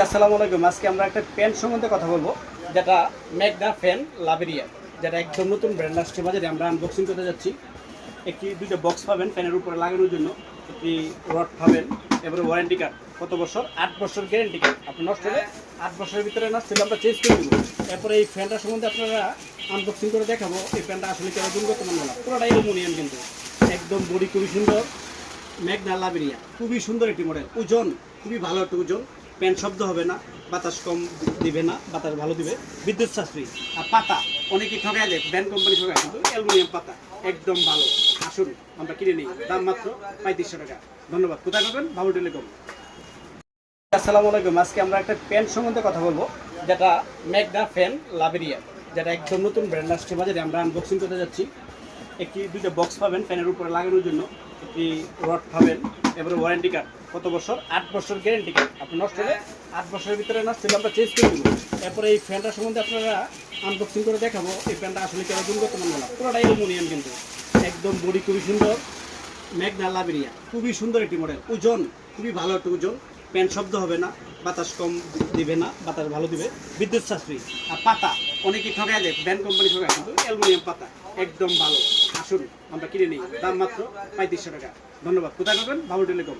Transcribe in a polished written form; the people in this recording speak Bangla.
আসসালামু আলাইকুম। আজকে আমরা একটা ফ্যান সম্বন্ধে কথা বলবো, যেটা ম্যাগনা ফ্যান লাভেরিয়া, যেটা একদম নতুন ব্র্যান্ড আসছে বাজারে। আমরা আনবক্সিং করতে যাচ্ছি। দুইটা বক্স পাবেন ফ্যানের উপরে লাগানোর জন্য, একটি রড পাবেন, এবারে ওয়ারেন্টি কার্ড কত বছর, 8 বছর গ্যারেন্টি কার্ড। আপনি নষ্ট হলে 8 বছরের ভিতরে নষ্ট হলে আমরা চেঞ্জ করে দেবো। এরপরে এই ফ্যানটা সম্বন্ধে আপনারা আনবক্সিং করে দেখাবো। এই ফ্যানটা আসলে কেন গুণগত মান না, পুরোটাই অ্যালুমিনিয়াম, কিন্তু একদম বডি খুবই সুন্দর। ম্যাগনা লাভেরিয়া খুবই সুন্দর একটি মডেল, ওজন খুবই ভালো একটা ওজন, প্যান শব্দ হবে না, বাতাস কম দিবে না, বাতাস ভালো দিবে, বিদ্যুৎ সাশ্রয়ী। আর পাতা অনেকে ঠকায় দেয়, ব্র্যান্ড কোম্পানি ঠকায়, কিন্তু অ্যালুমিনিয়াম পাতা একদম ভালো। আসুন আমরা কিনে নিই, দাম মাত্র 3500 টাকা। ধন্যবাদ। কোথায় পাবেন? বাবু টেলিকম। আসসালামু আলাইকুম। আজকে আমরা একটা প্যান সম্বন্ধে কথা বলবো, যেটা ম্যাগনা ফ্যান লাভেরিয়া, যেটা একদম নতুন ব্র্যান্ড আসছে বাজারে। আমরা আনবক্সিং করতে যাচ্ছি। দুইটা বক্স পাবেন ফ্যানের উপরে লাগানোর জন্য, একটি রড পাবেন, এবারে ওয়ারেন্টি কার্ড কত বছর, 8 বছর গ্যারেন্টি কার্ড। আপনি নষ্ট হলে 8 বছরের ভিতরে নষ্ট হলে আমরা চেঞ্জ করে দেবো। এরপরে এই ফ্যানটা সম্বন্ধে আপনারা আনবক্সিং করে দেখাবো। এই ফ্যানটা আসলে কেন গুণগত মান না, পুরোটাই অ্যালুমিনিয়াম, কিন্তু একদম বডি খুবই সুন্দর। ম্যাগনা লাভেরিয়া খুবই সুন্দর একটি মডেল, ওজন খুবই ভালো একটা ওজন, প্যান শব্দ হবে না, বাতাস কম দিবে না, বাতাস ভালো দিবে, বিদ্যুৎ সাশ্রয়ী। আর পাতা অনেকে ঠকায় দেয়, ব্র্যান্ড কোম্পানি ঠকায়, কিন্তু অ্যালুমিনিয়াম পাতা একদম ভালো। আসুন আমরা কিনে নিই, দাম মাত্র 3500 টাকা। ধন্যবাদ। কোথায় পাবেন? বাবু টেলিকম।